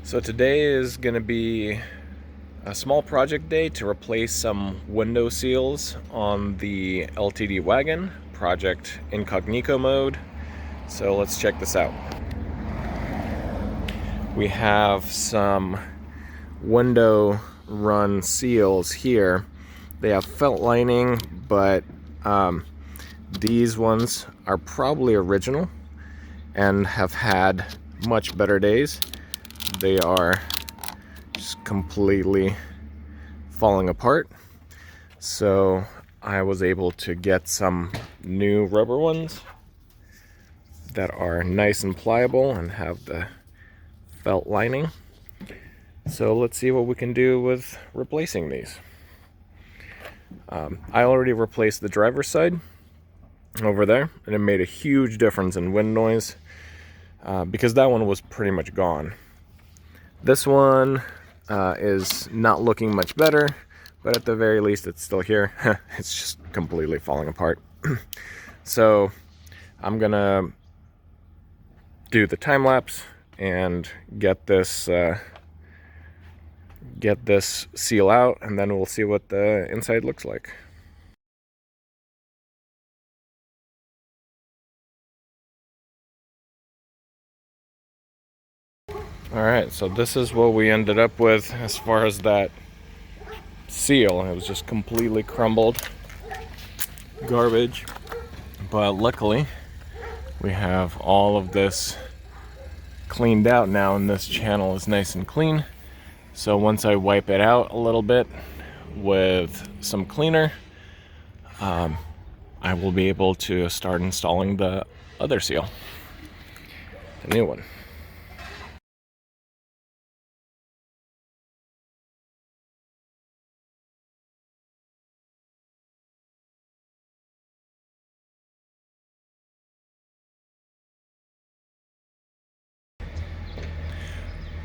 So today is going to be a small project day to replace some window seals on the LTD wagon, project incognito mode. So let's check this out. We have some window run seals here. They have felt lining, but these ones are probably original and have had much better days. They are just completely falling apart. So I was able to get some new rubber ones that are nice and pliable and have the felt lining. So let's see what we can do with replacing these. I already replaced the driver's side over there, and it made a huge difference in wind noise because that one was pretty much gone. This one is not looking much better, but at the very least it's still here. It's just completely falling apart. So I'm gonna do the time lapse and get this seal out, and then we'll see what the inside looks like. Alright, so this is what we ended up with as far as that seal. It was just completely crumbled garbage, but luckily we have all of this cleaned out now, and this channel is nice and clean. So once I wipe it out a little bit with some cleaner, I will be able to start installing the other seal, the new one.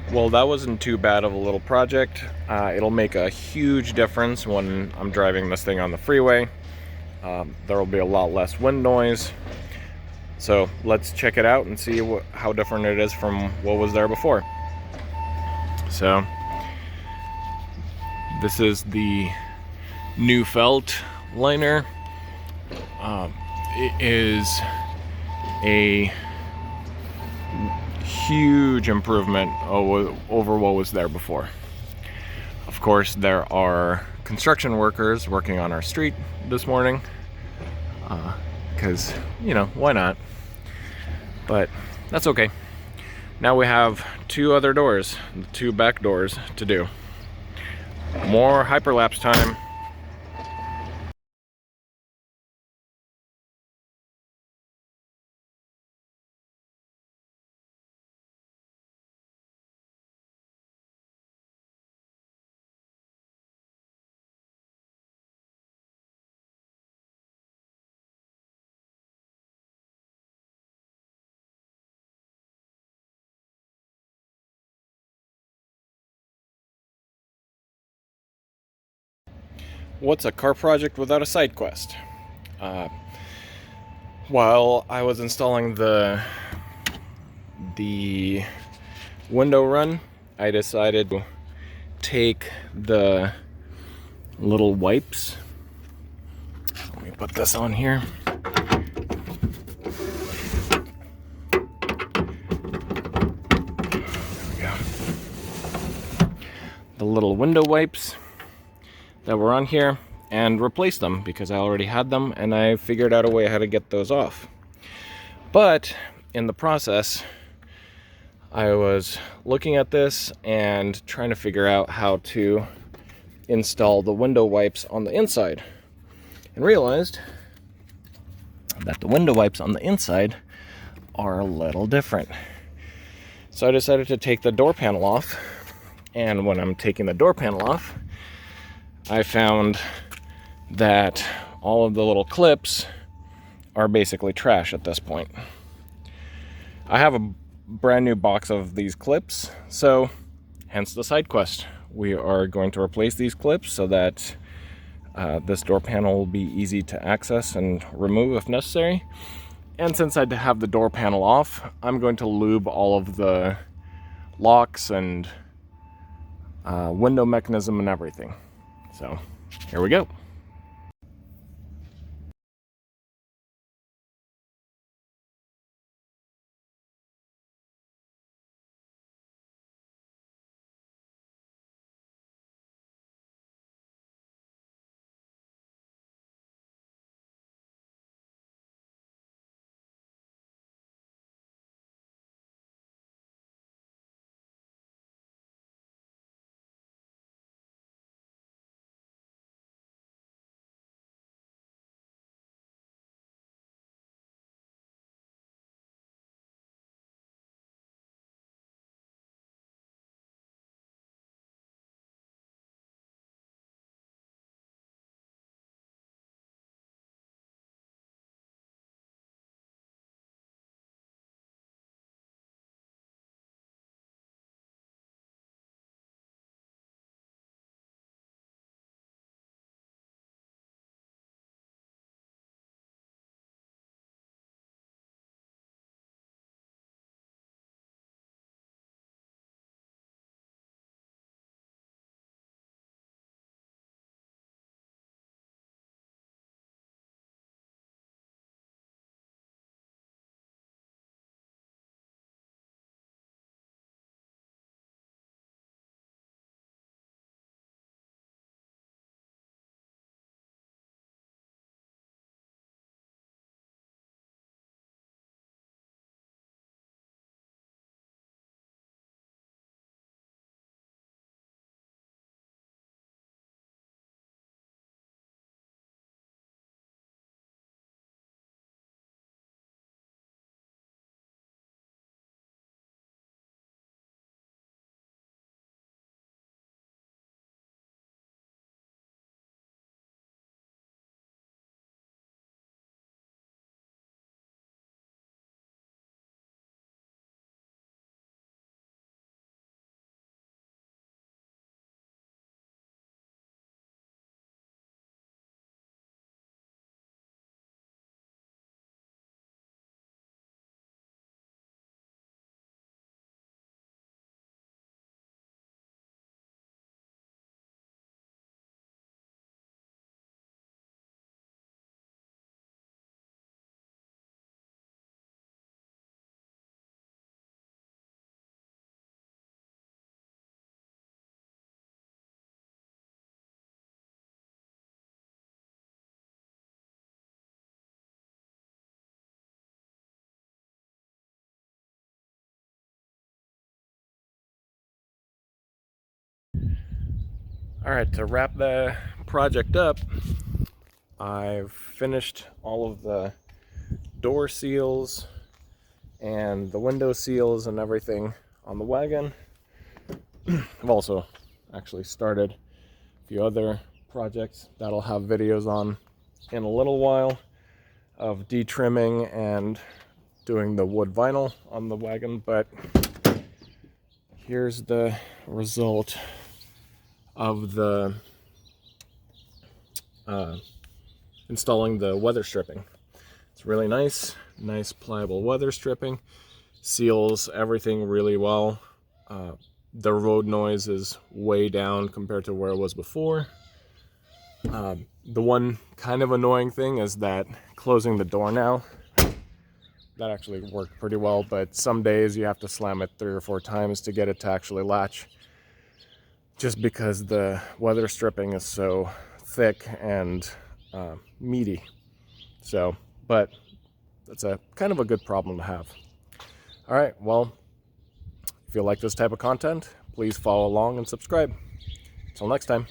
Well, that wasn't too bad of a little project. It'll make a huge difference when I'm driving this thing on the freeway. There will be a lot less wind noise. So let's check it out and see how different it is from what was there before. So this is the new felt liner. It is a huge improvement over what was there before. Of course, there are construction workers working on our street this morning because, you know, why not? But that's okay. Now we have two other doors, two back doors to do. More hyperlapse time. What's a car project without a side quest? While I was installing the window run, I decided to take the little wipes. Let me put this on here. There we go. The little window wipes that were on here, and replace them because I already had them, and I figured out a way how to get those off. But in the process, I was looking at this and trying to figure out how to install the window wipes on the inside, and realized that the window wipes on the inside are a little different. So I decided to take the door panel off, and when I'm taking the door panel off, I found that all of the little clips are basically trash at this point. I have a brand new box of these clips, so hence the side quest. We are going to replace these clips so that this door panel will be easy to access and remove if necessary. And since I have the door panel off, I'm going to lube all of the locks and window mechanism and everything. So here we go. All right, to wrap the project up, I've finished all of the door seals and the window seals and everything on the wagon. I've also actually started a few other projects that I'll have videos on in a little while of de-trimming and doing the wood vinyl on the wagon, but here's the result of the installing the weather stripping. It's really nice pliable weather stripping, seals everything really well. The road noise is way down compared to where it was before. The one kind of annoying thing is that closing the door now, that actually worked pretty well, but some days you have to slam it 3 or 4 times to get it to actually latch, just because the weather stripping is so thick and meaty. So, but that's a kind of a good problem to have. All right, well, if you like this type of content, please follow along and subscribe. Until next time.